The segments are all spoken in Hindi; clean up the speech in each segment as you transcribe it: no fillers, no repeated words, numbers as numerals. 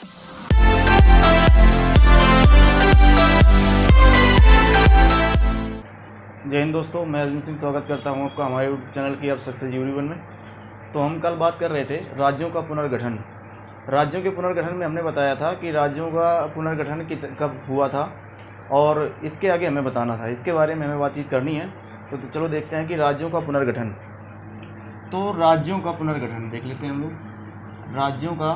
जय हिंद दोस्तों, मैं अर्जुन सिंह स्वागत करता हूं आपका हमारे यूट्यूब चैनल की अब सक्सेस जीवन में। तो हम कल बात कर रहे थे राज्यों का पुनर्गठन। राज्यों के पुनर्गठन में हमने बताया था कि राज्यों का पुनर्गठन कब हुआ था और इसके आगे हमें बताना था, इसके बारे में हमें बातचीत करनी है। तो चलो देखते हैं कि राज्यों का पुनर्गठन। तो राज्यों का पुनर्गठन देख लेते हैं हम लोग। राज्यों का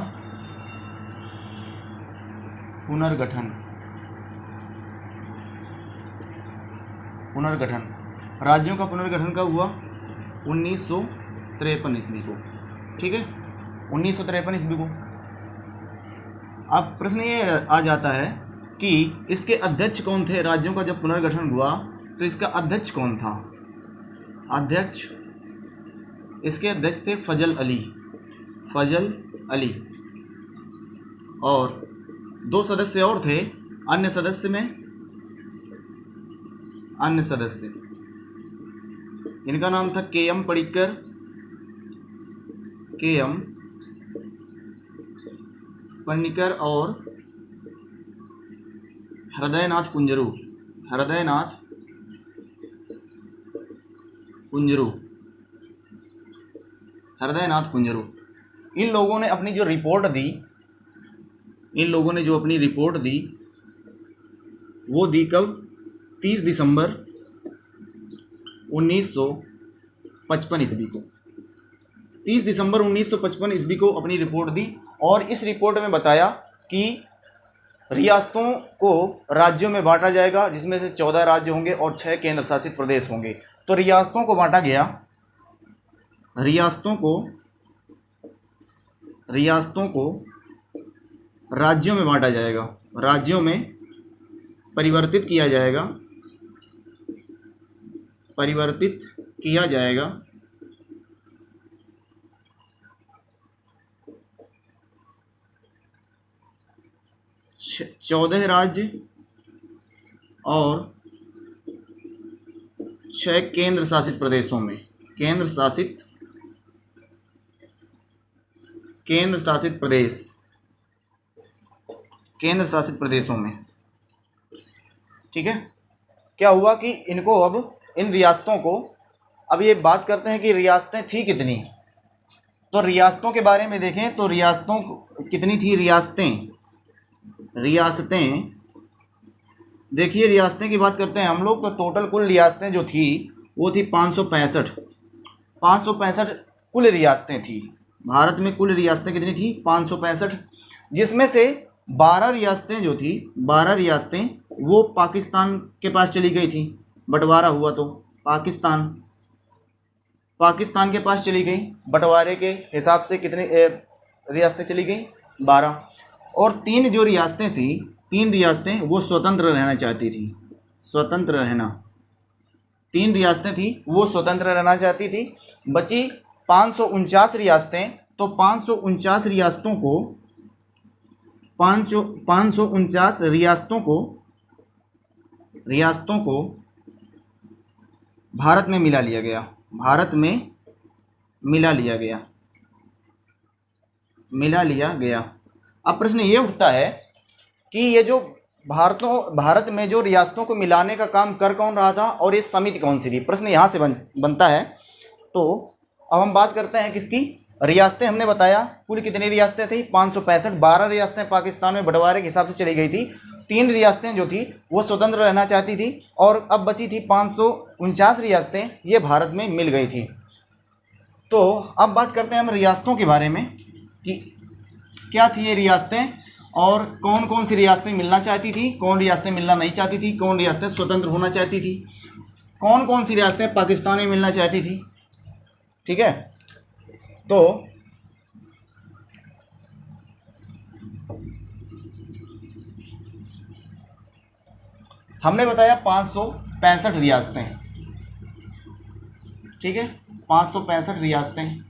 पुनर्गठन राज्यों का पुनर्गठन कब हुआ? 1953 ईस्वी को। ठीक है, 1953 ईस्वी को। अब प्रश्न ये आ जाता है कि इसके अध्यक्ष कौन थे? राज्यों का जब पुनर्गठन हुआ तो इसका अध्यक्ष कौन था? इसके अध्यक्ष थे फजल अली और दो सदस्य और थे। अन्य सदस्य इनका नाम था के.एम. पनिकर और हृदयनाथ कुंजरू। इन लोगों ने अपनी जो रिपोर्ट दी वो दी कब? 30 दिसंबर 1955 ईस्वी को। 30 दिसंबर 1955 ईस्वी को अपनी रिपोर्ट दी और इस रिपोर्ट में बताया कि रियासतों को राज्यों में बांटा जाएगा, जिसमें से 14 राज्य होंगे और 6 केंद्र शासित प्रदेश होंगे। तो रियासतों को बांटा गया, रियासतों को राज्यों में बांटा जाएगा, राज्यों में परिवर्तित किया जाएगा 14 राज्य और 6 केंद्र शासित प्रदेशों में। केंद्र शासित प्रदेशों में। ठीक है, क्या हुआ कि इन रियासतों को अब ये बात करते हैं कि रियासतें थी कितनी। तो रियासतों के बारे में देखें तो रियासतों कितनी थी? रियासतें देखिए, रियासतें की बात करते हैं हम लोग तो टोटल कुल रियासतें जो थी वो थी 565 कुल रियासतें थी। भारत में कुल रियासतें कितनी थी? 565, जिसमें से 12 रियासतें वो पाकिस्तान के पास चली गई थी। बंटवारा हुआ तो पाकिस्तान के पास चली गई। बंटवारे के हिसाब से कितनी रियासतें चली गई? 12। और 3 रियासतें वो स्वतंत्र रहना चाहती थी। 3 रियासतें थी वो स्वतंत्र रहना चाहती थी। बची 549 रियासतें। तो 549 रियासतों को भारत में मिला लिया गया। अब प्रश्न ये उठता है कि ये जो भारत में जो रियासतों को मिलाने का काम कर कौन रहा था और ये समिति कौन सी थी? प्रश्न यहाँ से बनता है। तो अब हम बात करते हैं किसकी? रियासतें हमने बताया कुल कितनी रियासतें थी? 565। 12 रियासतें पाकिस्तान में बंटवारे के हिसाब से चली गई थी। 3 रियासतें जो थी वो स्वतंत्र रहना चाहती थी और अब बची थी 549 रियासतें, ये भारत में मिल गई थी। तो अब बात करते हैं हम रियासतों के बारे में कि क्या थी ये रियासतें और कौन कौन सी रियासतें मिलना चाहती थी, कौन रियासतें मिलना नहीं चाहती थी, कौन रियासतें स्वतंत्र होना चाहती थी, कौन कौन सी रियासतें पाकिस्तान में मिलना चाहती थी। ठीक है, तो हमने बताया 565 रियासतें। ठीक है, 565 रियासतें।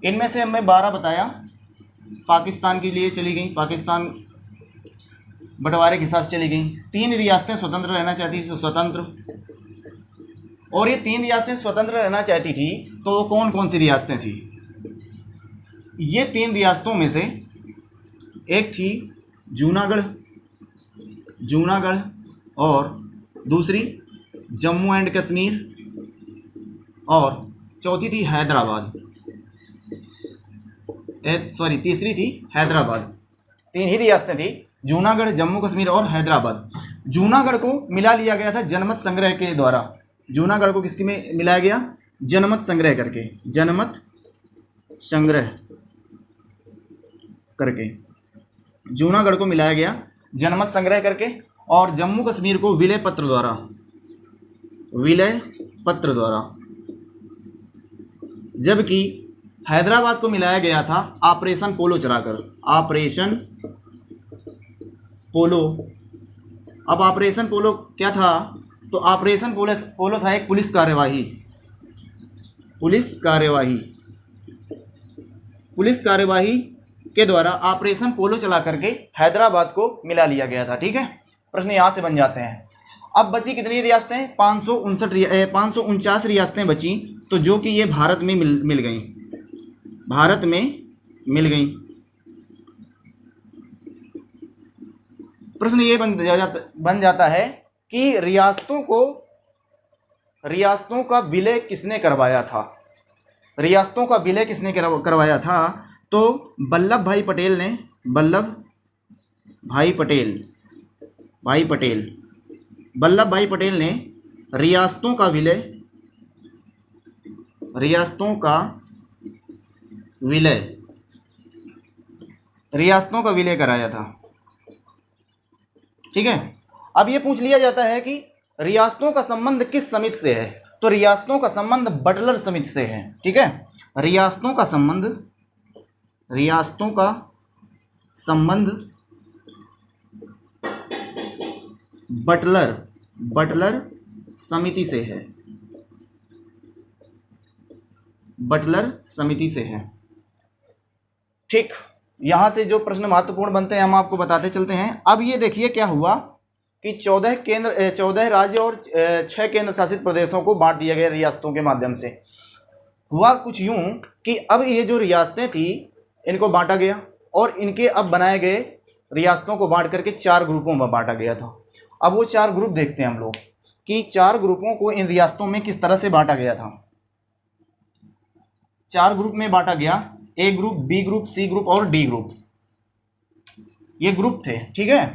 इनमें से हमने 12 बताया पाकिस्तान के लिए चली गई, पाकिस्तान बंटवारे के हिसाब से चली गई। 3 रियासतें स्वतंत्र रहना चाहती थी, स्वतंत्र। और ये 3 रियासतें स्वतंत्र रहना चाहती थी तो कौन कौन सी रियासतें थी? ये 3 रियासतों में से एक थी जूनागढ़, जूनागढ़, और दूसरी जम्मू एंड कश्मीर, और चौथी थी हैदराबाद, सॉरी तीसरी थी हैदराबाद। 3 ही रियासतें थी, जूनागढ़, जम्मू कश्मीर और हैदराबाद। जूनागढ़ को मिला लिया गया था जनमत संग्रह के द्वारा। जूनागढ़ को किसकी में मिलाया गया? जनमत संग्रह करके, जनमत संग्रह करके जूनागढ़ को मिलाया गया जनमत संग्रह करके, और जम्मू कश्मीर को विलय पत्र द्वारा, विलय पत्र द्वारा, जबकि हैदराबाद को मिलाया गया था ऑपरेशन पोलो चलाकर, ऑपरेशन पोलो। अब ऑपरेशन पोलो क्या था? तो ऑपरेशन पोलो था एक पुलिस कार्यवाही, पुलिस कार्यवाही, पुलिस कार्यवाही के द्वारा ऑपरेशन पोलो चला करके हैदराबाद को मिला लिया गया था। ठीक है, प्रश्न यहाँ से बन जाते हैं। अब बची कितनी रियासतें? 549 रियासतें बची, तो जो कि ये भारत में मिल गई, भारत में मिल गई। प्रश्न ये बन जाता है कि रियासतों का विलय किसने करवाया था? रियासतों का विलय किसने करवाया था? तो वल्लभ भाई पटेल ने, वल्लभ भाई पटेल ने रियासतों का विलय कराया था। ठीक है, अब ये पूछ लिया जाता है कि रियासतों का संबंध किस समिति से है? तो रियासतों का संबंध बटलर समिति से है। ठीक है, रियासतों का संबंध बटलर समिति से है, बटलर समिति से है। ठीक, यहां से जो प्रश्न महत्वपूर्ण बनते हैं हम आपको बताते चलते हैं। अब ये देखिए क्या हुआ कि 14 राज्य और 6 केंद्र शासित प्रदेशों को बांट दिया गया रियासतों के माध्यम से। हुआ कुछ यूं कि अब ये जो रियासतें थी इनको बांटा गया, और इनके अब बनाए गए रियासतों को बांट करके 4 ग्रुपों में बांटा गया था। अब वो 4 ग्रुप देखते हैं हम लोग कि 4 ग्रुपों को इन रियासतों में किस तरह से बांटा गया था। 4 ग्रुप में बांटा गया, A group, B group, C group और डी ग्रुप। ये ग्रुप थे। ठीक है,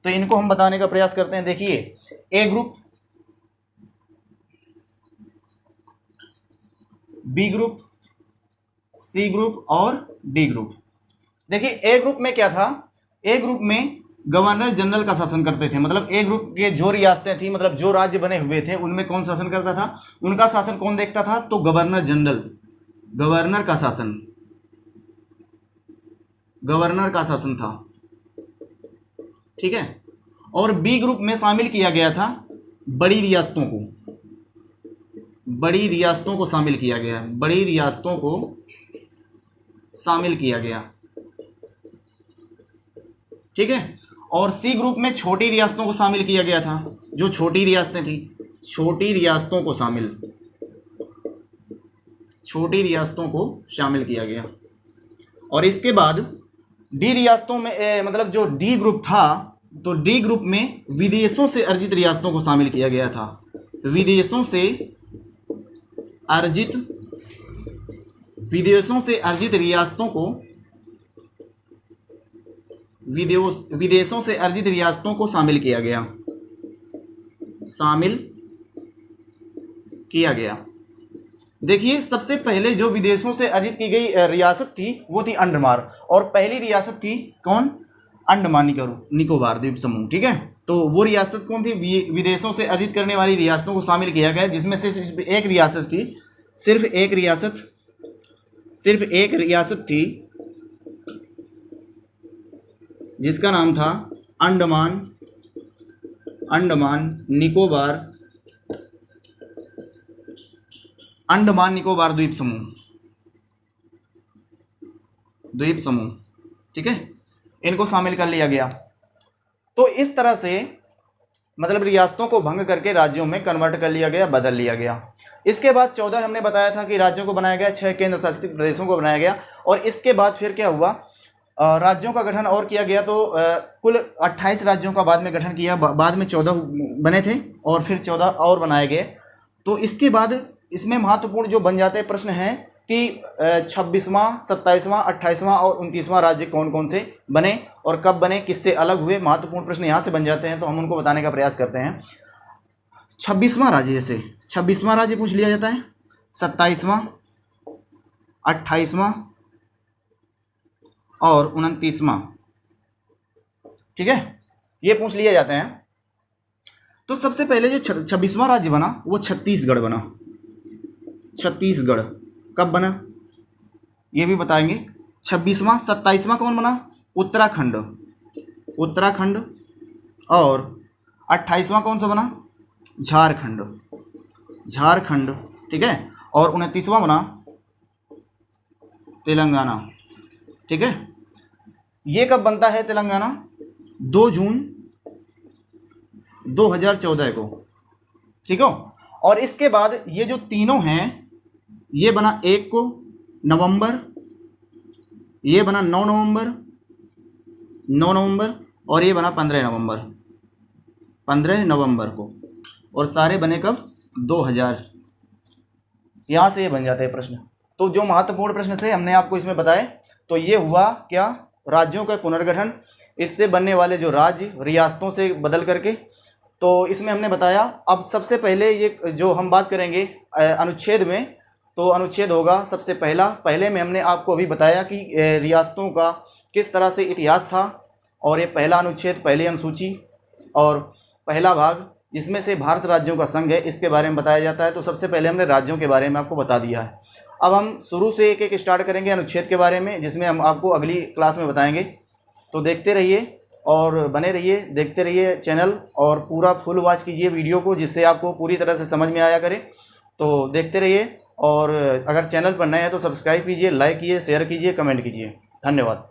तो इनको हम बताने का प्रयास करते हैं। देखिए, A group, B group, C group और डी ग्रुप। देखिए, ए ग्रुप में क्या था? ए ग्रुप में गवर्नर जनरल का शासन करते थे। मतलब ए ग्रुप के जो रियासतें थी, मतलब जो राज्य बने हुए थे, उनमें कौन शासन करता था? उनका शासन कौन देखता था? तो गवर्नर जनरल, गवर्नर का शासन था। ठीक है, और बी ग्रुप में शामिल किया गया था बड़ी रियासतों को, शामिल किया गया, बड़ी रियासतों को शामिल किया गया। ठीक है, और सी ग्रुप में छोटी रियासतों को शामिल किया गया था। जो छोटी रियासतें थी, छोटी रियासतों को शामिल किया गया। और इसके बाद डी रियासतों में मतलब जो डी ग्रुप था, तो डी ग्रुप में विदेशों से अर्जित रियासतों को शामिल किया गया था। विदेशों से अर्जित रियासतों को, विदेशों से अर्जित रियासतों को शामिल किया गया। देखिए, सबसे पहले जो विदेशों से अर्जित की गई रियासत थी वो थी अंडमान, और पहली रियासत थी कौन? अंडमान निकोबार द्वीप समूह। ठीक है, तो वो रियासत कौन थी? विदेशों से अर्जित करने वाली रियासतों को शामिल किया गया, जिसमें से सिर्फ एक रियासत थी, सिर्फ एक रियासत थी जिसका नाम था अंडमान निकोबार द्वीप समूह। ठीक है, इनको शामिल कर लिया गया। तो इस तरह से मतलब रियासतों को भंग करके राज्यों में कन्वर्ट कर लिया गया, बदल लिया गया। इसके बाद 14 हमने बताया था कि राज्यों को बनाया गया, 6 केंद्र शासित प्रदेशों को बनाया गया। और इसके बाद फिर क्या हुआ राज्यों का गठन और किया गया तो कुल 28 राज्यों का बाद में गठन किया, बाद में 14 बने थे और फिर 14 और बनाए गए। तो इसके बाद इसमें महत्वपूर्ण जो बन जाते हैं प्रश्न हैं कि 26वां, 27वां, 28वां और 29वां राज्य कौन कौन से बने और कब बने, किससे अलग हुए, महत्वपूर्ण प्रश्न यहाँ से बन जाते हैं। तो हम उनको बताने का प्रयास करते हैं। 26वां राज्य, जैसे 26वां राज्य पूछ लिया जाता है, 27वां, 28वां और 29वां, ठीक है, ये पूछ लिए जाते हैं। तो सबसे पहले जो 26वां राज्य बना वो छत्तीसगढ़ बना। छत्तीसगढ़ कब बना ये भी बताएंगे। 26वां, 27वां कौन बना? उत्तराखंड। उत्तराखंड। और 28वां कौन सा बना? झारखंड। झारखंड, ठीक है। और 29वां बना तेलंगाना, ठीक है। ये कब बनता है तेलंगाना? 2 जून 2014 को, ठीक हो। और इसके बाद ये जो तीनों हैं, ये बना 1 को नवंबर, ये बना 9 नवंबर, 9 नवंबर, और ये बना 15 नवंबर, 15 नवंबर को। और सारे बने कब? 2000। यहाँ से ये बन जाते हैं प्रश्न। तो जो महत्वपूर्ण प्रश्न थे हमने आपको इसमें बताए। तो ये हुआ क्या? राज्यों का पुनर्गठन, इससे बनने वाले जो राज्य रियासतों से बदल करके। तो इसमें हमने बताया। अब सबसे पहले ये जो हम बात करेंगे अनुच्छेद में, तो अनुच्छेद होगा सबसे पहले में हमने आपको अभी बताया कि रियासतों का किस तरह से इतिहास था। और ये पहला अनुच्छेद, पहली अनुसूची और पहला भाग जिसमें से भारत राज्यों का संघ है, इसके बारे में बताया जाता है। तो सबसे पहले हमने राज्यों के बारे में आपको बता दिया है। अब हम शुरू से एक एक स्टार्ट करेंगे अनुच्छेद के बारे में, जिसमें हम आपको अगली क्लास में बताएंगे। तो देखते रहिए और बने रहिए, देखते रहिए चैनल, और पूरा फुल वॉच कीजिए वीडियो को, जिससे आपको पूरी तरह से समझ में आया करे। तो देखते रहिए, और अगर चैनल पर नए हैं तो सब्सक्राइब कीजिए, लाइक कीजिए, शेयर कीजिए, कमेंट कीजिए। धन्यवाद।